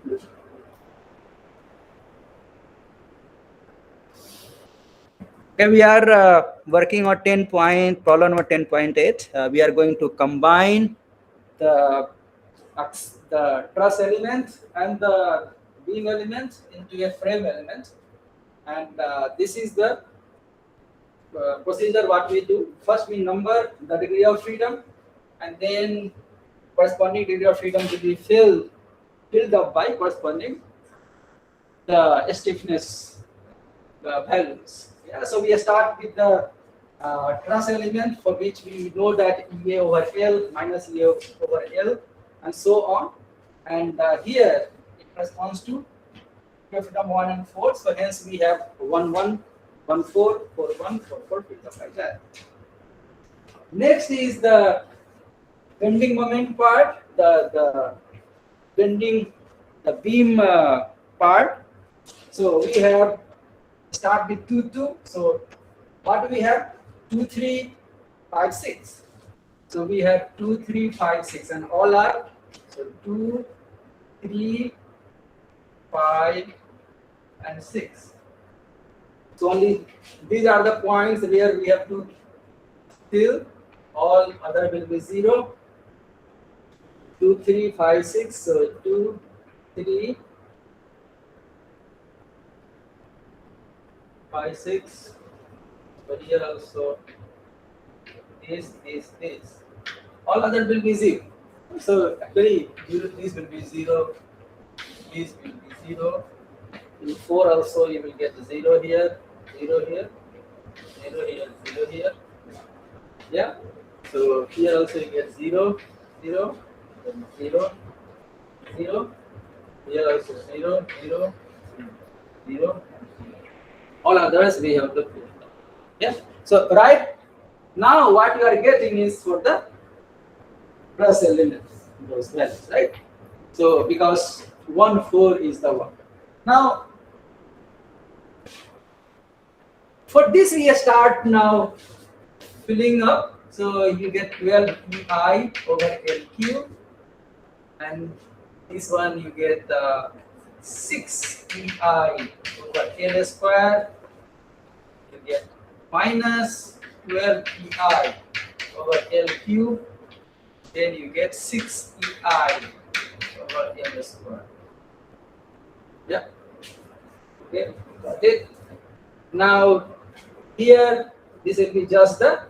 Okay, we are working on problem number 10.8. We are going to combine the truss element and the beam element into a frame element, and this is the procedure. What we do first, we number the degree of freedom, and then corresponding degree of freedom will be filled up by corresponding the stiffness values. Yeah, so we start with the truss element, for which we know that EA over L minus EA over L, and so on. And here it corresponds to freedom 1 and 4. So hence we have 1 1 1 4 4 1 4 4 freedom, like that. Next is the bending moment part, the bending the beam part. So we have start with 2 2. So what do we have? 2 3 5 6. So we have 2 3 5 6, and all are so 2 3 5 and 6. So only these are the points where we have to fill. All other will be 0. 2 3 5 6. So 2 3 5 6. But here also this. All other will be 0. So actually these will be 0. These will be 0. In 4 also you will get 0 here, 0 here, 0 here, 0 here. Yeah. So here also you get 0, 0, 0, 0. Here also 0, 0, 0. All others we have to fill. Yeah. So right now what you are getting is for the truss elements, those values, right? So because 1 4 is the one. Now for this we start now filling up. So you get 12 EI over LQ, and this one you get 6 EI over L square. You get minus 12 EI over L cube. Then you get 6 EI over L square. Yeah. Okay, got it. Now here this will be just the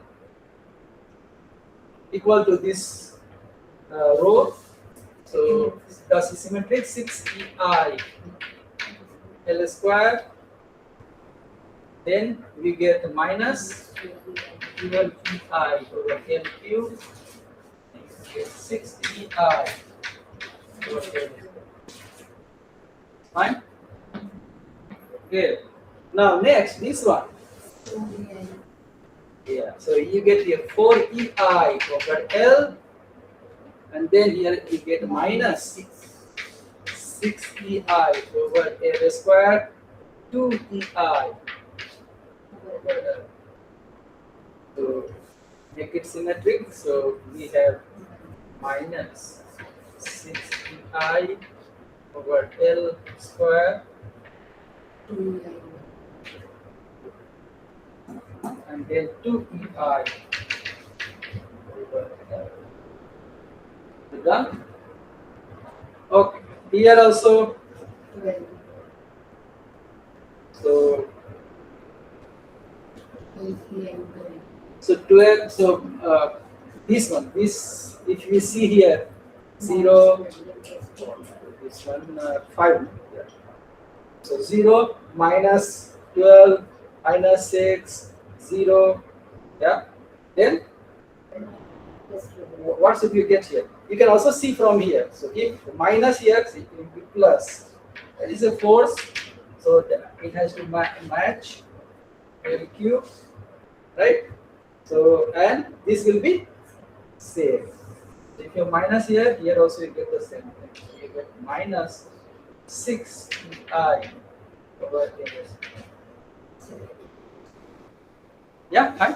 equal to this row. So thus is symmetric. 6 EI L square. Then we get minus 12 EI over L cube. You get 6 EI over L square. Fine. Okay. Now next this one. Yeah. So you get here 4 EI over L, and then here you get minus 6 EI over L square, 2 EI over L. So make it symmetric. So we have minus 6 EI over L square, and then 2 EI over L. Done? Okay. Here also. So 12. So this one. This, if we see here, 0. This one 5. Yeah. So 0 minus 12 minus 6 0. Yeah. Then what should you get here? You can also see from here. So if minus here, it will be plus. That is a force. So it has to match L cube, right? So and this will be same. If you minus here, here also you get the same thing. So you get minus 6 EI over L. Yeah, fine.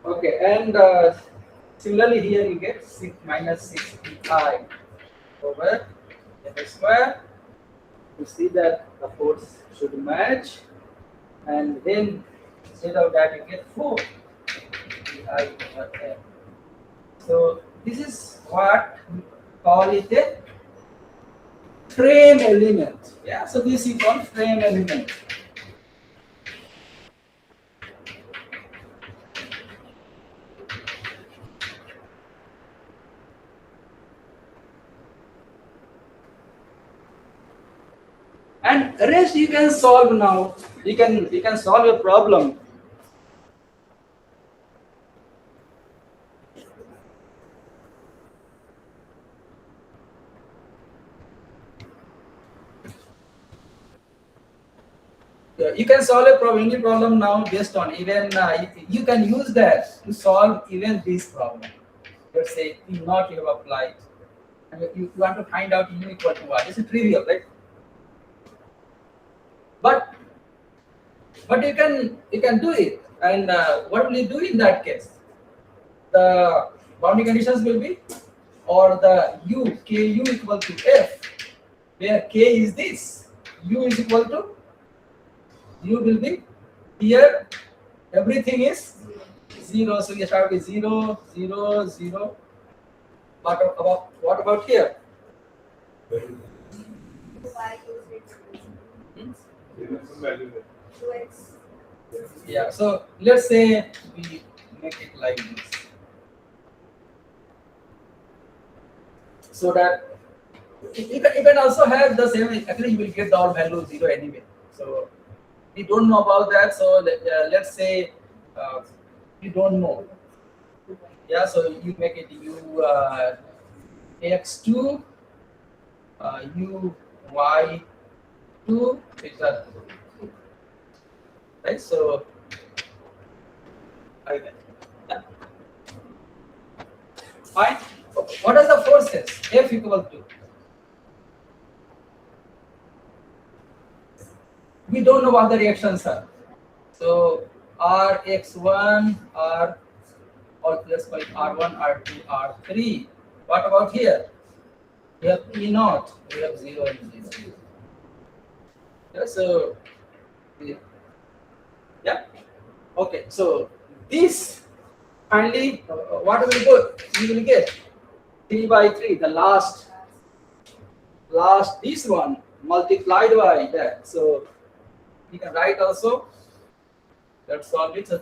Okay, and similarly here you get minus 6 EI over F square. You see that the force should match, and then instead of that you get 4 pi over L. So this is what we call it a frame element. Yeah, so this is called frame element. And rest you can solve now. You can solve a problem. You can solve a problem, any problem now based on even you can use that to solve even this problem. Let's say P naught you have applied, and you want to find out U equal to what? It's a trivial, right? But you can do it, and what will you do in that case? The boundary conditions will be, or the U K U equal to F, where K is this, U is equal to, U will be here, everything is 0, so you start with 0, 0, 0. What about here? Yeah, so let's say we make it like this, so that you can also have the same. Actually, you will get the all value 0 anyway. So we don't know about that. So let's say you don't know. Yeah, so you make it U x2 U y2 theta 2. Right, so okay. Yeah. Fine. What are the forces? F equal to, we don't know what the reactions are. So Rx1, R, or let's call it R1, R2, R3. What about here? We have P naught, we have 0 and 0. Yeah, so yeah. Okay, so this finally what will go? We will get 3 by 3, the last this one multiplied by that. So you can write also, let's solve it. So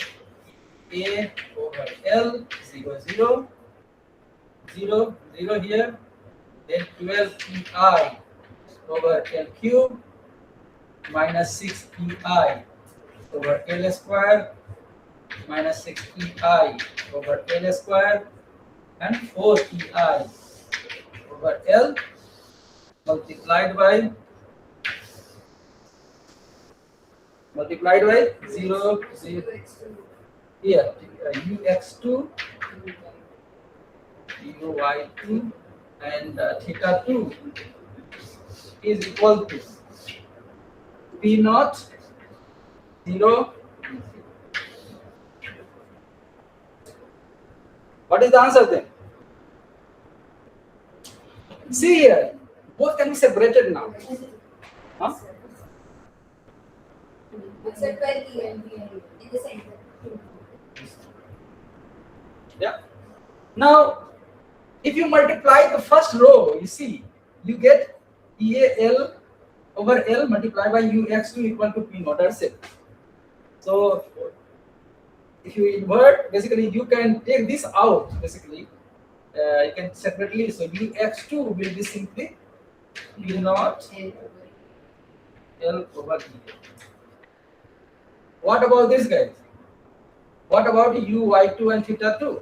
A over L 0 0 0 0 here, then 12 pi over L cube minus 6 pi over L square minus 6 pi over L square and 4 pi over L multiplied by 0 0 here ux2 uy2 and theta 2 is equal to P naught 0. What is the answer then? See here, both can be separated now. Huh? Yeah. Now, if you multiply the first row, you see, you get EAL over L multiplied by UX2 equal to P naught. That's it. So, if you invert, basically you can take this out. Basically, you can separately. So UX2 will be simply P naught L over E. What about this, guys? What about UY2 and theta 2?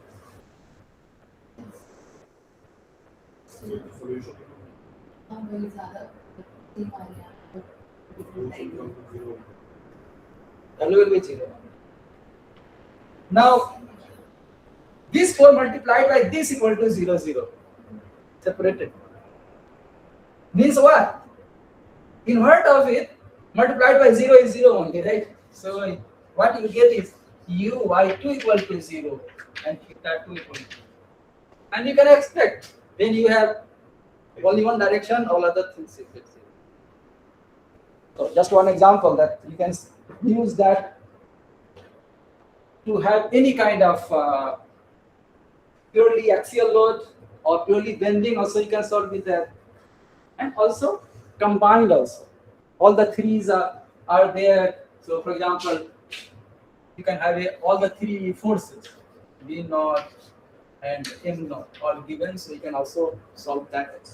W will be 0. Now, this 4 multiplied by this equal to 0 0. Separated. Means what? Invert of it multiplied by 0 is 0 only, right? So what you get is uy2 equal to 0 and theta 2 equal to 0. And you can expect when you have only one direction, all other things is fixed. So just one example that you can use that to have any kind of purely axial load or purely bending also you can solve with that, and also combined also. All the threes are there. So for example, you can have all the three forces, V naught and M naught, all given, so you can also solve that.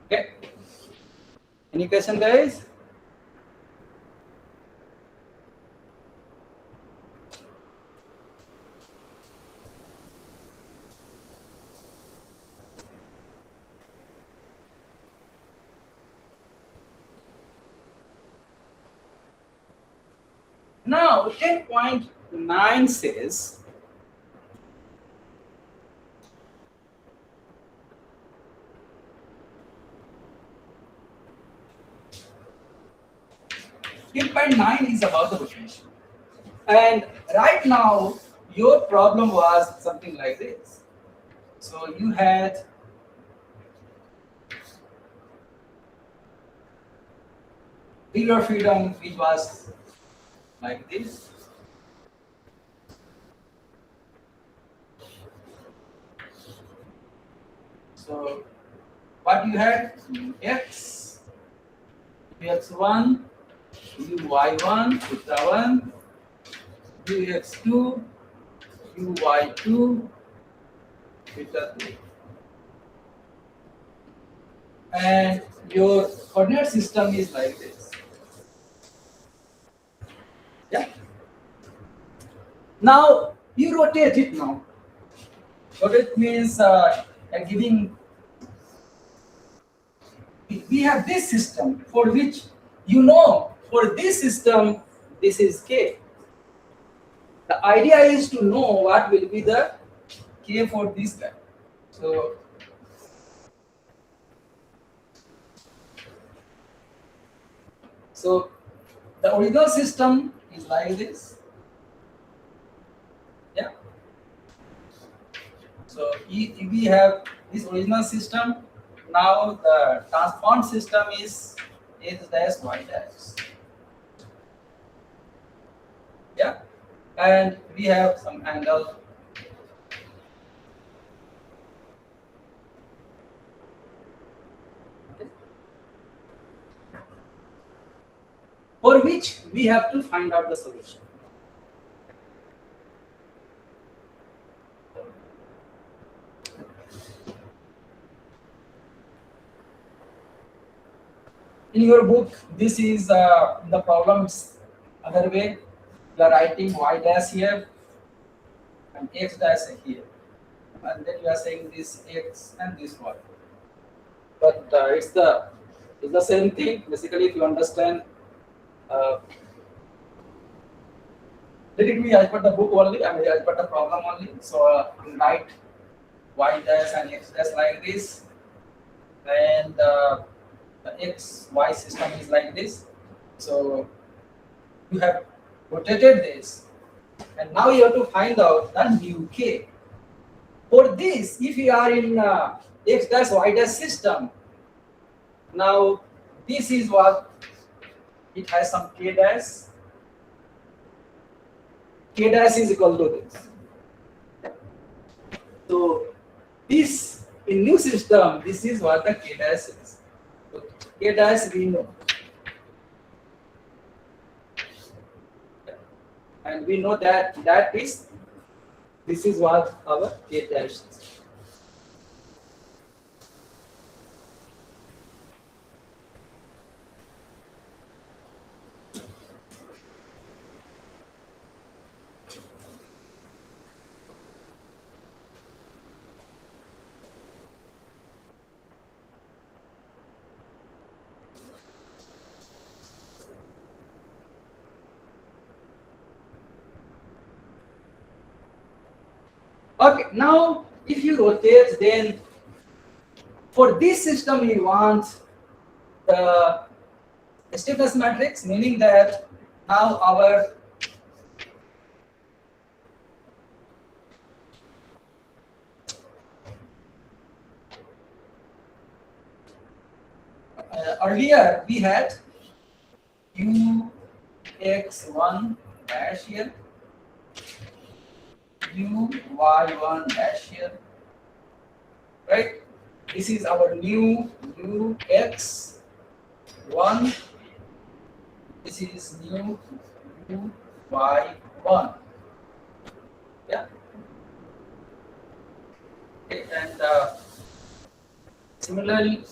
Okay. Any question, guys? Now 10.9 says is about the potential. And right now, your problem was something like this. So you had degree of freedom which was like this. So what you had? X, Ux1, Uy1, theta 1, Ux2, Uy2, theta 2. And your coordinate system is like this. Yeah. Now you rotate it now. Rotate means giving. We have this system for which for this system this is K. The idea is to know what will be the K for this guy. So the original system is like this. Yeah. So if we have this original system, now the transformed system is X dash Y dash. Yeah. And we have some angle. Okay. For which we have to find out the solution. In your book, this is the problems other way. You are writing Y dash here and X dash here, and then you are saying this X and this Y. But it's the same thing. Basically, if you understand, let it be as per the book only. I mean, as per the problem only. So you write Y dash and X dash like this, and the X Y system is like this. So you have rotated this, and now you have to find out the new K. For this, if you are in X dash Y dash system, now this is what it has some K dash. K dash is equal to this. So this in new system, this is what the K dash is. So K dash we know. And we know that this is what our K dash is. Okay, now if you rotate, then for this system we want the stiffness matrix, meaning that now our earlier we had ux1 dash here, uy1 dash here, right? This is our new ux1. This is new uy1. Yeah. Okay, and similarly,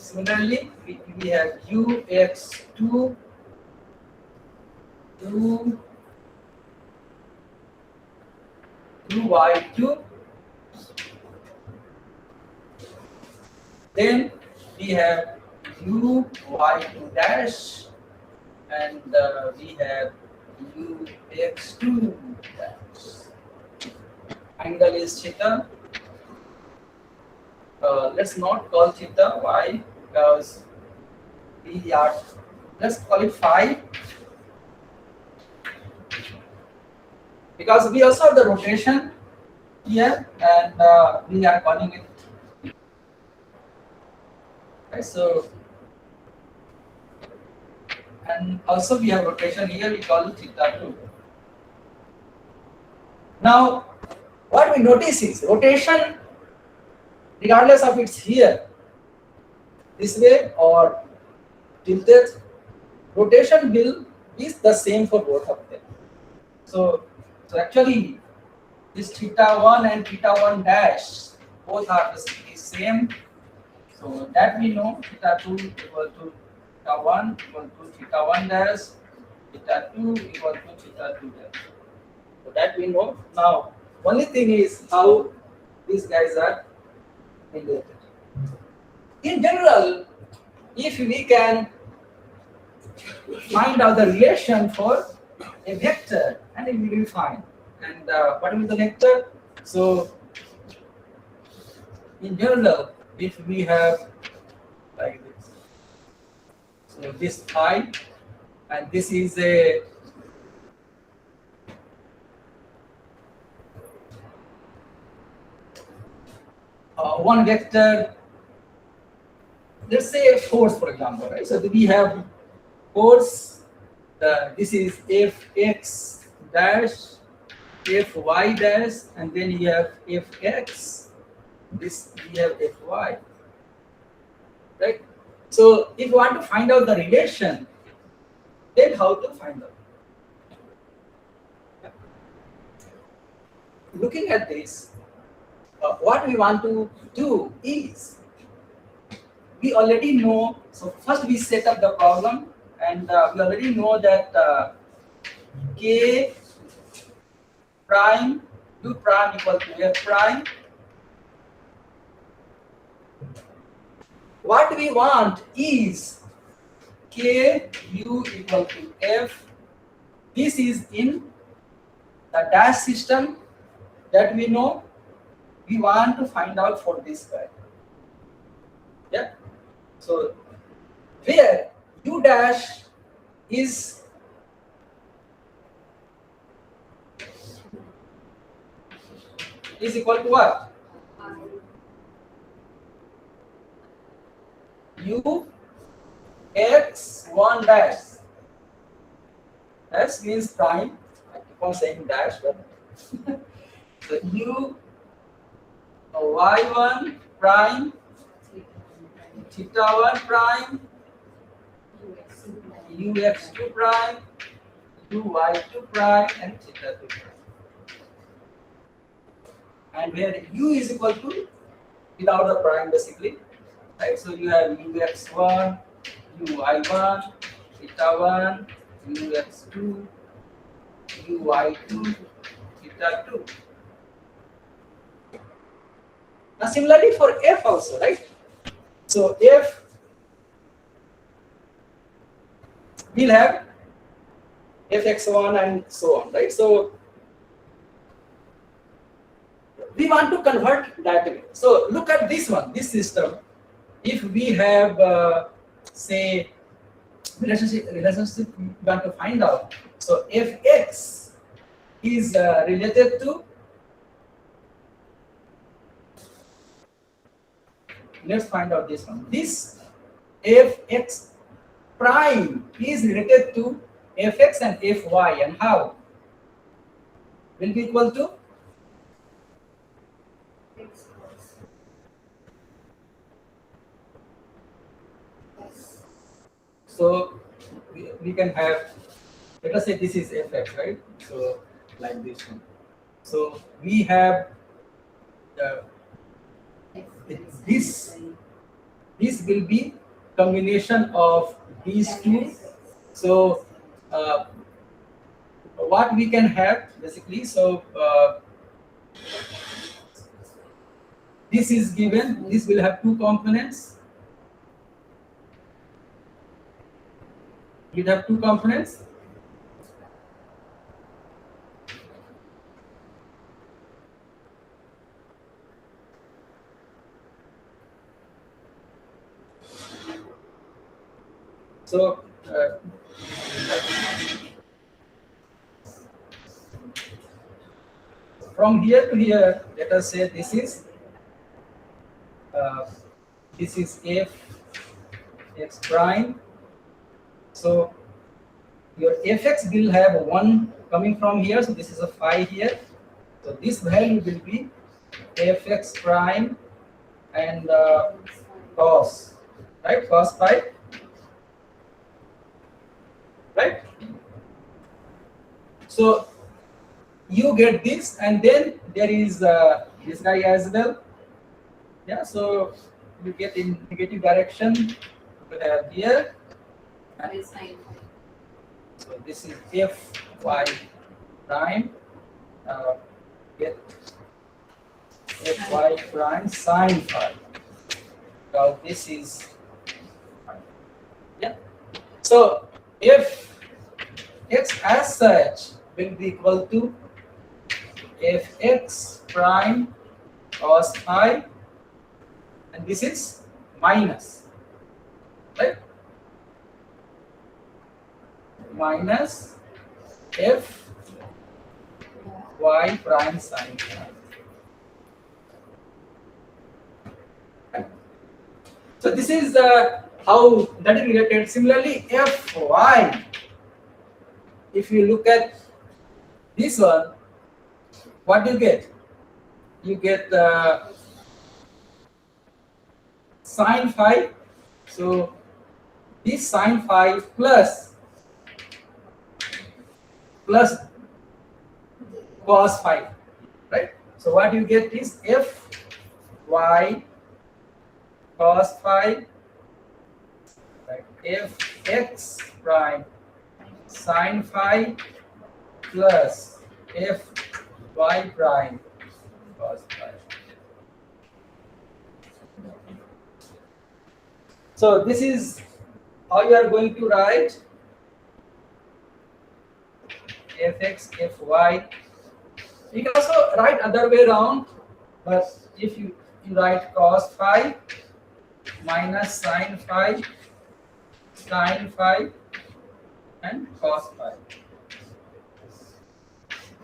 we have ux2, uy2. Then we have uy2 dash, and we have ux2 dash. Angle is theta. Let's not call theta. Why? Because we are. Let's call it phi. Because we also have the rotation here, and we are calling it. Right, so, and also we have rotation here. We call it theta 2. Now, what we notice is rotation, regardless of it's here, this way or tilted, rotation will is the same for both of them. So actually, this theta 1 and theta 1 dash both are basically same. So that we know, theta 2 equal to theta 1 equal to theta 1 dash, theta 2 equal to theta 2 dash. So that we know. Now, only thing is how these guys are related. In general, if we can find out the relation for a vector, and it will be fine. And what is the vector? So, in general, if we have like this, so this phi, and this is a one vector. Let's say a force, for example, right? So we have force. This is fx dash, fy dash, and then you have fx. This we have fy, right? So if you want to find out the relation, then how to find out? Looking at this, what we want to do is, we already know. So first we set up the problem, and we already know that k prime u prime equal to f prime. What we want is k u equal to f. This is in the dash system that we know. We want to find out for this guy. Yeah. So where u dash is equal to what? U x1 dash. Dash means prime. I keep on saying dash, but so u y1 prime, theta 1 prime, ux2 prime, uy2 prime, and theta 2 prime. And where u is equal to without the prime basically, right? So you have ux1, uy1, theta 1, ux2, uy2, theta 2. Now similarly for f also, right? So f will have fx1 and so on, right? So we want to convert that way. So look at this one, this system. If we have say relationship we want to find out. So fx is related to, let's find out this one. This fx prime is related to fx and fy, and how? Will be equal to so we can have, let us say this is fx, right? So like this one. So we have this will be combination of these two. So what we can have basically, so this is given, this will have two components. We have two components. So from here to here, let us say this is f x prime. So your fx will have one coming from here, so this is a phi here. So this value will be fx prime and cos, right? Cos phi, right? So you get this, and then there is this guy as well. Yeah, so you get in negative direction. You have here. So this is fy prime. Get fy prime sine phi. Now this is, yeah. So if x as such will be equal to fx prime cos phi, and this is minus, right? Minus f y prime sine phi. Right? So this is how that is related. Similarly, fy, if you look at this one, what do you get? You get sine phi. So this sine phi plus cos phi, right? So what you get is f y cos phi, right? F x prime sine phi plus f y prime cos phi. So this is how you are going to write fx fy. You can also write other way around, but if you write cos phi minus sine phi and cos phi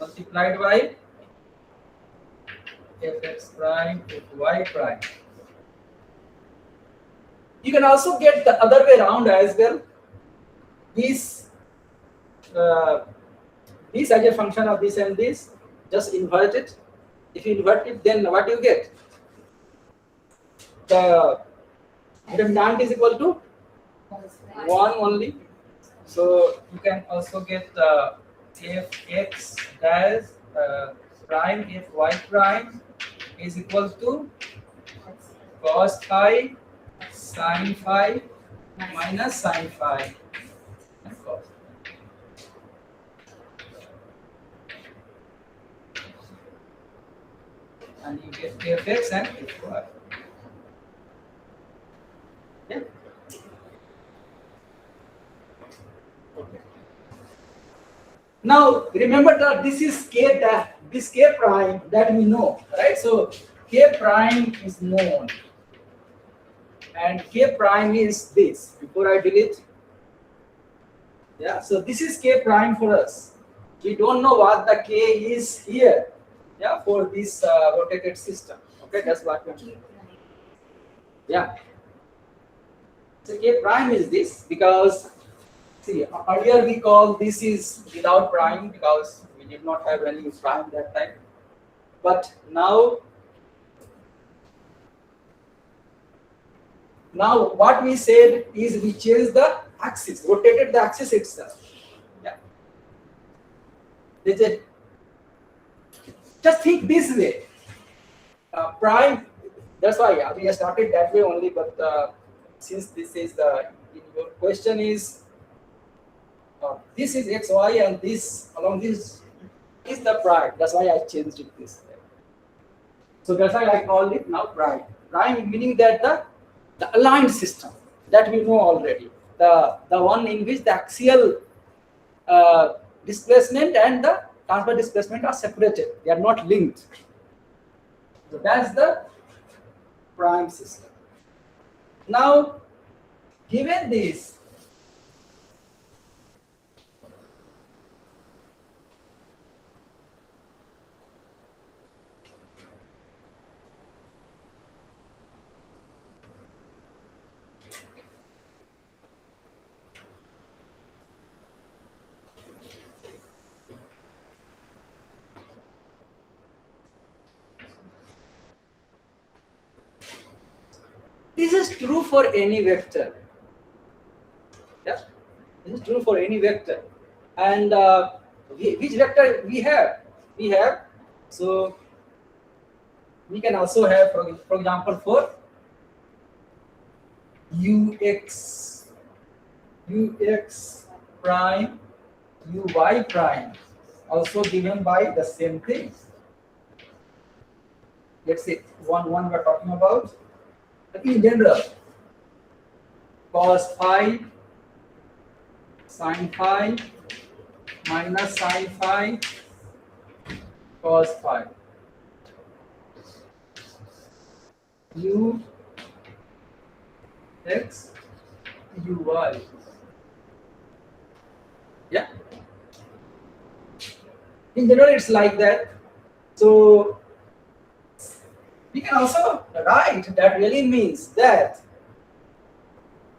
multiplied by fx prime fy prime. You can also get the other way around as well. This as a function of this and this, just invert it. If you invert it, then what do you get? The determinant is equal to 1 only. So you can also get fx dash prime fy prime is equal to cos phi sine phi minus sine phi and cos. And you get fx and fy. Yeah. Okay. Now remember that this is this k prime that we know, right? So k prime is known, and k prime is this. Before I delete, yeah. So this is k prime for us. We don't know what the k is here, yeah, for this rotated system. Okay, that's what we do. Yeah. So K prime is this because see earlier we call this is without prime because we did not have any prime that time. But now what we said is we changed the axis, rotated the axis itself. Yeah. Just think this way. Prime. That's why we started that way only. But since this is the your question is this is x y and this along this is the prime. That's why I changed it this way. So that's why I called it now prime. Prime meaning that the aligned system that we know already. The one in which the axial displacement and the transfer displacement are separated. They are not linked. So that's the prime system. Now, given this, this is true for any vector. Yeah, this is true for any vector. And which vector we have? We have, so we can also have, for example, for ux prime, uy prime, also given by the same thing. Let's say one we're talking about. In general, cos phi, sin phi, minus sin phi, cos phi. U x uy. Yeah. In general, it's like that. So we can also write that really means that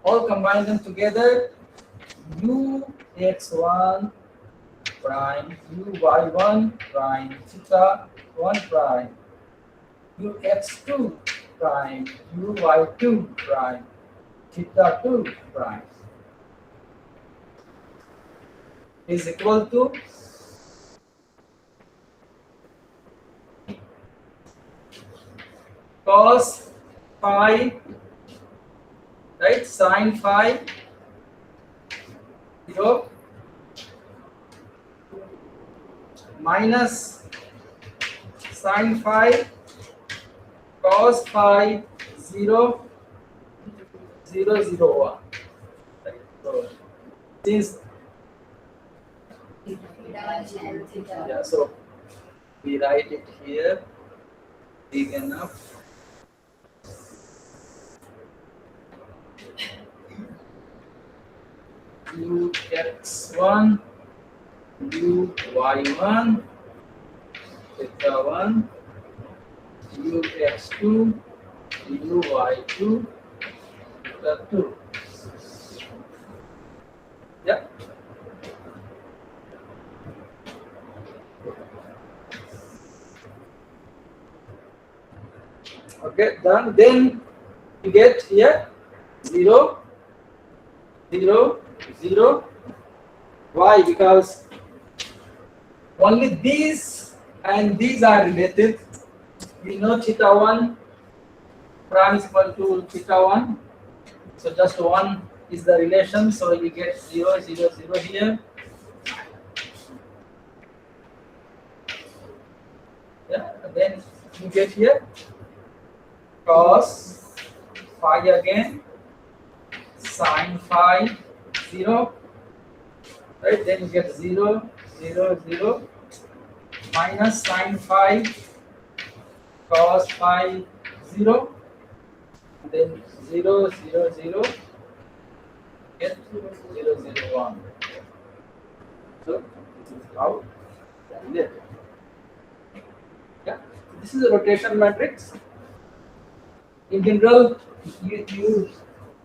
all combine them together, ux1 prime, uy1 prime, theta 1 prime, ux2 prime, uy2 prime, theta 2 prime is equal to cos phi, right, sin phi 0 minus sin phi cos phi 0 0 0 1. Right. So since yeah, so we write it here big enough. ux1 uy1 theta 1 ux2 uy2 theta 2. Yeah. Okay, done. Then you get here 0 0 0. Why? Because only these and these are related. We know theta 1 prime is equal to theta 1. So just 1 is the relation. So you get 0 0 0 here. Yeah, and then you get here cos phi again, sin phi 0, right? Then you get 0 0 0 minus sin phi cos phi 0, and then 0 0 0 get 0 0 1. So this is how that is it. Yeah, this is a rotation matrix. In general,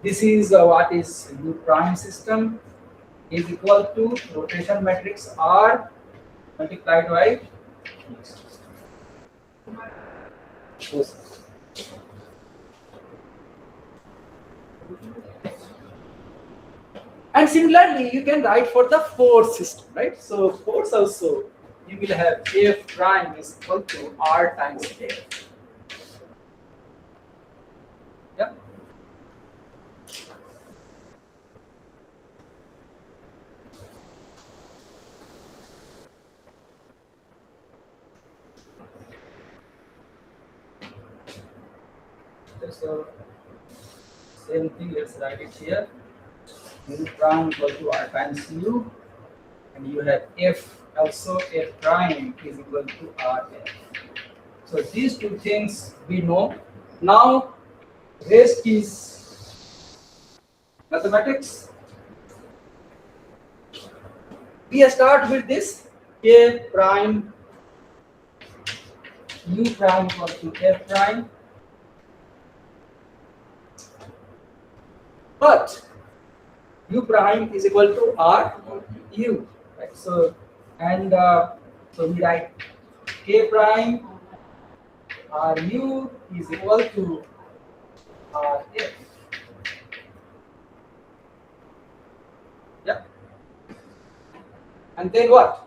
This is what is U prime system is equal to rotation matrix R multiplied by and similarly you can write for the force system, right? So force also you will have F prime is equal to R times F. Yeah. So same thing, let's write it here. U prime equal to R times U, and you have F also F prime is equal to R F. So these two things we know. Now rest is mathematics. We start with this K prime U prime equal to F prime, but U prime is equal to R U, right? So and so we write K prime R U is equal to R F. Yeah. And then what?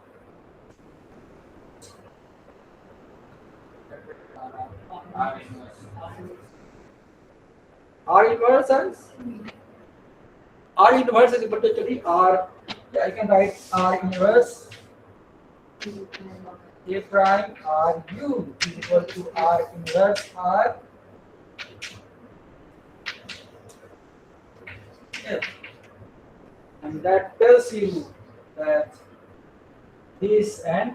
R inverse is R inverse is equal to actually R. Yeah, I can write R inverse A prime R U is equal to R inverse R F. And that tells you that this and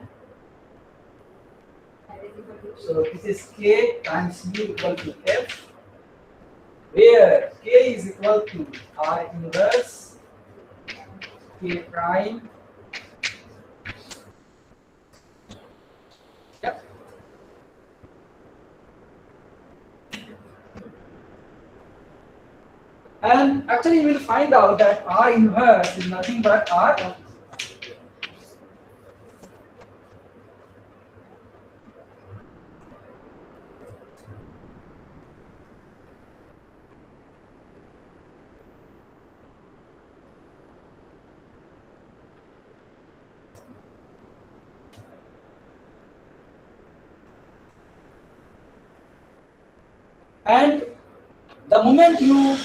so this is K times U equal to F, where K is equal to R inverse K prime. Yep. And actually you will find out that R inverse is nothing but R. And the moment you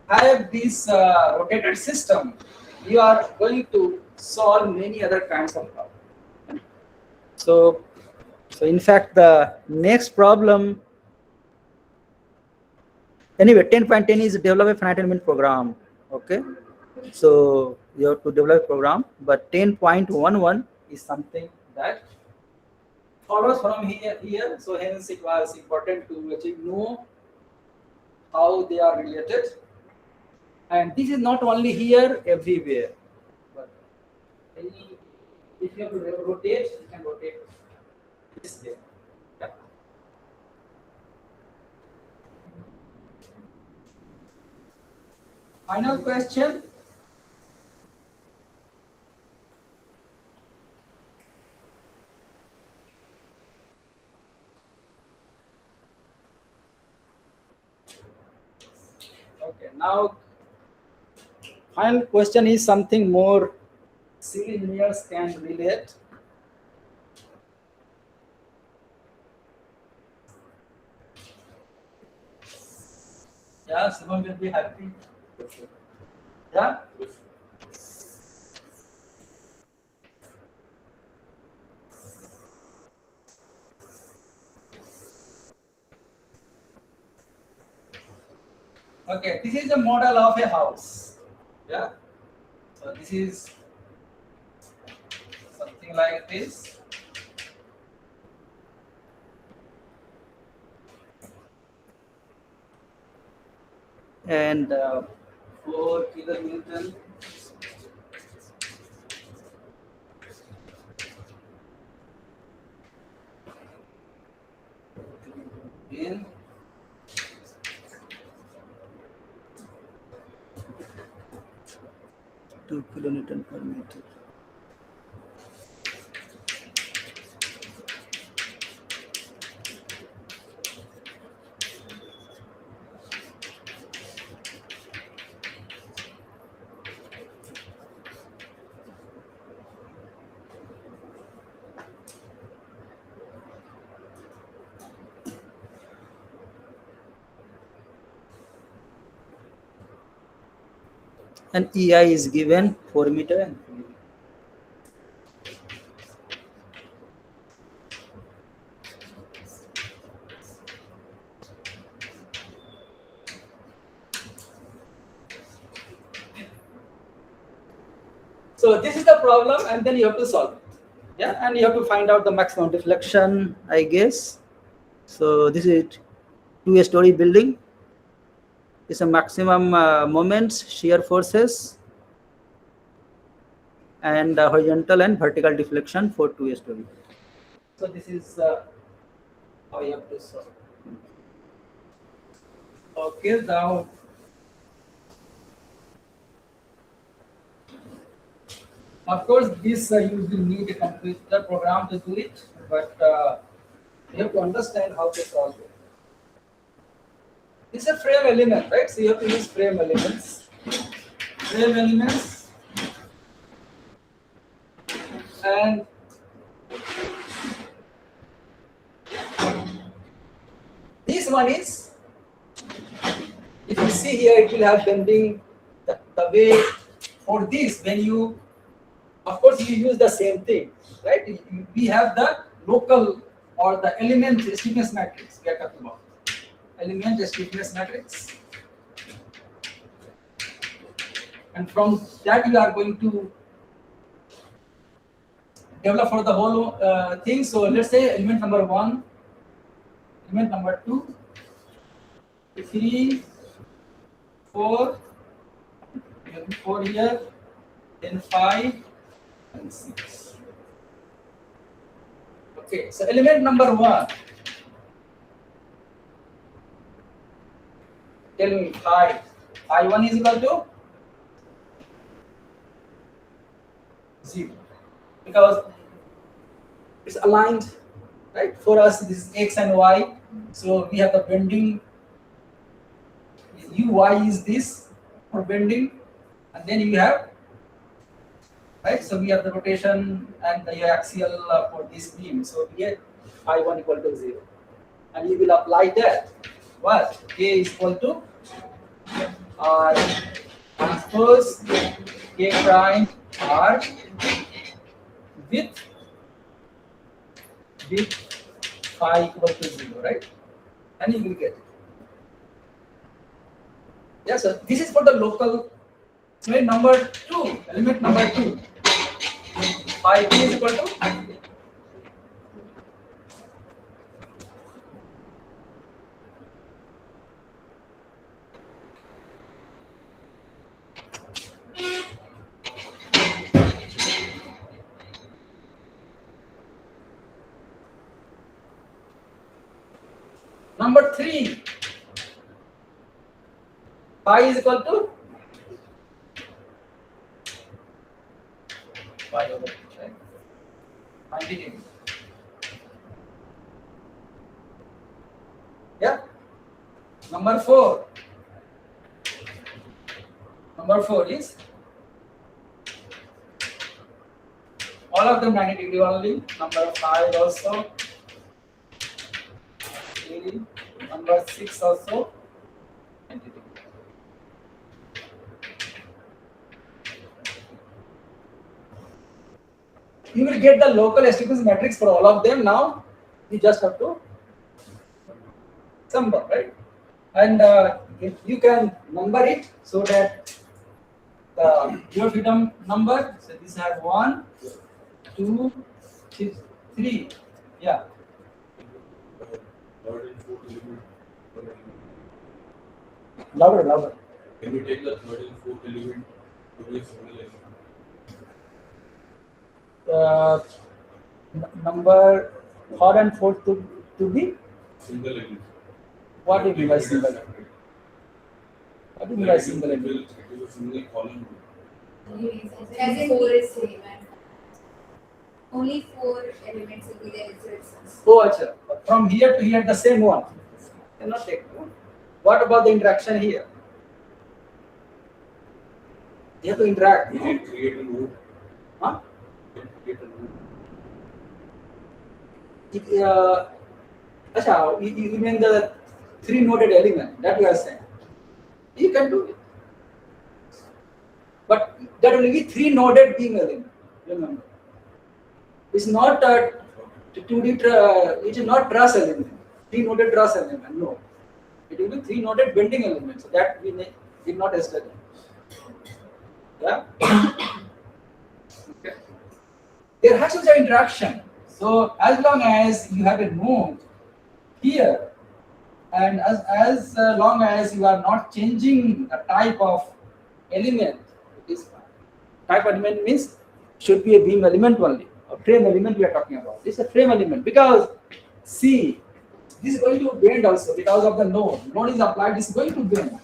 have this rotated system, you are going to solve many other kinds of problems. So in fact, the next problem, anyway, 10.10 is develop a finite element program. Okay, so you have to develop a program, but 10.11 is something that follows from here. So hence it was important to actually know how they are related. And this is not only here, everywhere. But if you have to rotate, you can rotate this there. Yeah. Final question. Okay, now final question is something more civil engineers can relate. Yeah, someone will be happy. Yeah. Okay, this is a model of a house. Yeah. So this is something like this. And 4 kilonewton. In 2 kilonewton per meter. And EI is given 4 meter and 3 meter. So this is the problem, and then you have to solve it. Yeah, and you have to find out the maximum deflection, I guess. So this is 2-story building. It's a maximum moments, shear forces, and horizontal and vertical deflection for 2-story. So this is how you have to solve. Okay, now of course this you will need a computer program to do it, but you have to understand how to solve it. It's a frame element, right? So you have to use frame elements. Frame elements, and this one is, if you see here, it will have bending the way for this. When you, of course, you use the same thing, right? We have the local or the element stiffness matrix we are talking about. Element stiffness matrix, and from that you are going to develop for the whole thing. So let's say element number 1, element number 2, 3, 4, then 4 here, then 5 and 6. Okay, so element number 1. Tell me phi 1 is equal to 0, because it's aligned, right? For us, this is x and y, so we have the bending. Uy is this for bending, and then you have, right? So we have the rotation and the axial for this beam. So we get phi 1 equal to 0, and you will apply that. What? K is equal to R transpose K prime R with phi equal to 0, right? And you will get it. Yeah, so this is for the local. So number 2, element number 2, phi p is equal to number 3, phi is equal to phi over 2, right? 90 degree. Yeah. Number 4 is all of them 90 degree only. Number 5 also. Number 6 also 90 degree. You will get the local stiffness matrix for all of them. Now you just have to sum up, right? And you can number it so that the your freedom number. So this has 1, 2, 3. Yeah. Louder. Can you take the third and fourth element to be a single element? Number 3rd and 4th to be Single element. What do you mean by single element? What do you mean by single element? It is a single column. As in 4 is same and only 4 elements will be there. So it's Oh, acha. From here to here, the same one. Cannot take two. What about the interaction here? You have to interact. You can create a node. Huh? You can create a node. Acha, you mean the 3 noded element that you are saying? You can do it. But that will be 3 noded beam element. Remember. It's not a 2D, it is not truss element. 3 noded truss element. No. It will be 3 noded bending element. So that we did not study. Yeah. Okay. There has to be interaction. So as long as you have a node here, and as long as you are not changing the type of element, it is fine. Type element means should be a beam element only. A frame element we are talking about. This is a frame element because see, this is going to bend also because of the node. Node is applied, this is going to bend.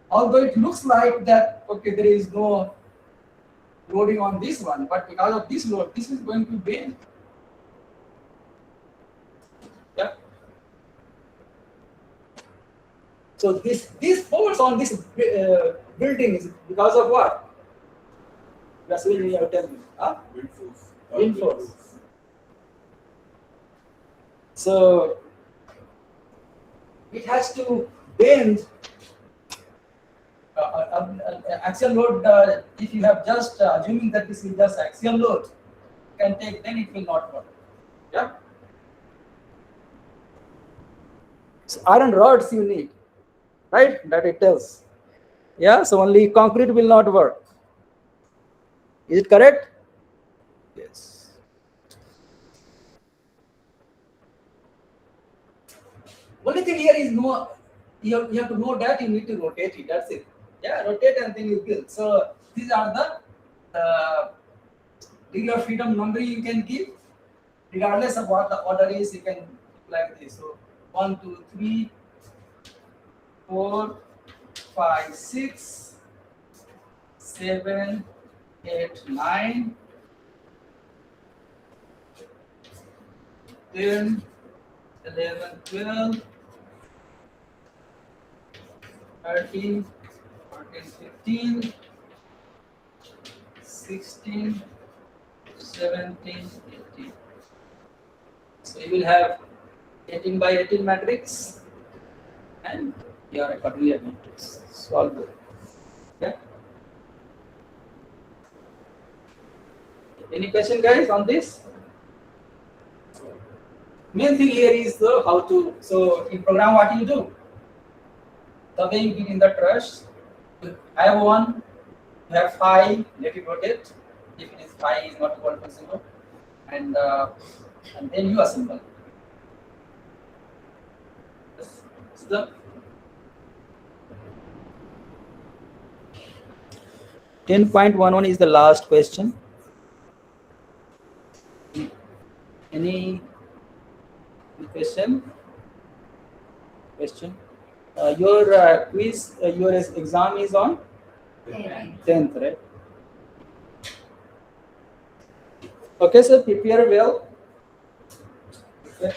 Although it looks like that, okay, there is no loading on this one, but because of this load, this is going to bend. Yeah. So this force on this building is because of what? That's what you have to tell me. Huh? Wind force. Wind force. So it has to bend. Axial load, if you have just assuming that this is just axial load, you can take, then it will not work. Yeah. So iron rods you need, right? That it tells. Yeah. So only concrete will not work. Is it correct? Yes. Only thing here is no. You have to know that you need to rotate it. That's it. Yeah, rotate and then you build. So these are the degree of freedom number you can give, regardless of what the order is. You can like this. So 1, 2, 3, 4, 5, 6, 7, 8, 9, 10, 11, 12, 13, 14, 15, 16, 17, 18. So you will have 18 by 18 matrix and your accordingly matrix. Solve it. Okay. Any question, guys, on this? Main thing here is how to. So in program, what you do? The way you begin the truss, you have one, you have phi, let it rotate. If it is phi is not equal to 0, and then you assemble. The 10.11 is the last question. Any question? Your quiz, your exam is on 10th, right? Okay, so prepare well. Okay.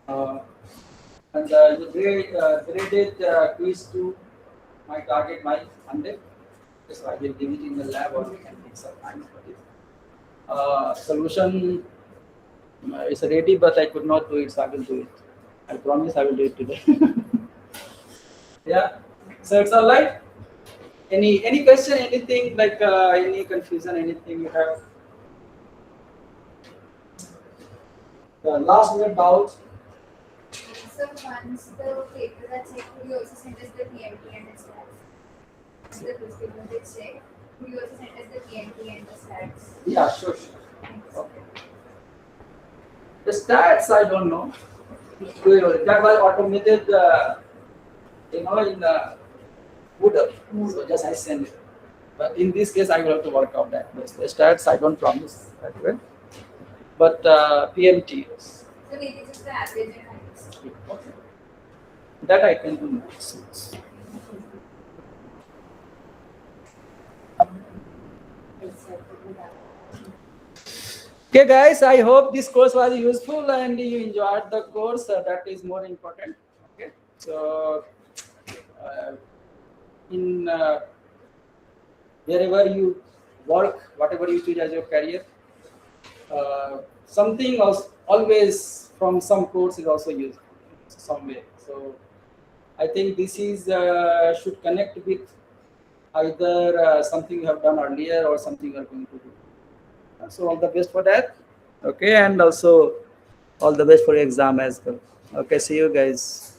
And the graded quiz to my target my 100. So I will give it in the lab or we can take some time for it. Solution is ready, but I could not do it, so I will do it. I promise I will do it today. Yeah. So it's all right. Any question? Anything like any confusion? Anything you have? Last minute doubt. so once the papers are checked, will you also send us the PMT and the stats? The prescription is checked. Will you also send us the PMT and the stats? Yeah, sure. Okay. The stats I don't know. That was automated, in the Moodle. So just I send it. But in this case, I will have to work out that. The stats I don't promise that way. But PMT, yes. So maybe just the average and heights. Okay. That I can do. Okay, guys, I hope this course was useful and you enjoyed the course. That is more important. Okay, so in wherever you work, whatever you choose as your career, something else always from some course is also used some way. So I think this is should connect with either something you have done earlier or something you are going to do. So all the best for that. Okay, and also all the best for your exam as well. Okay, see you guys.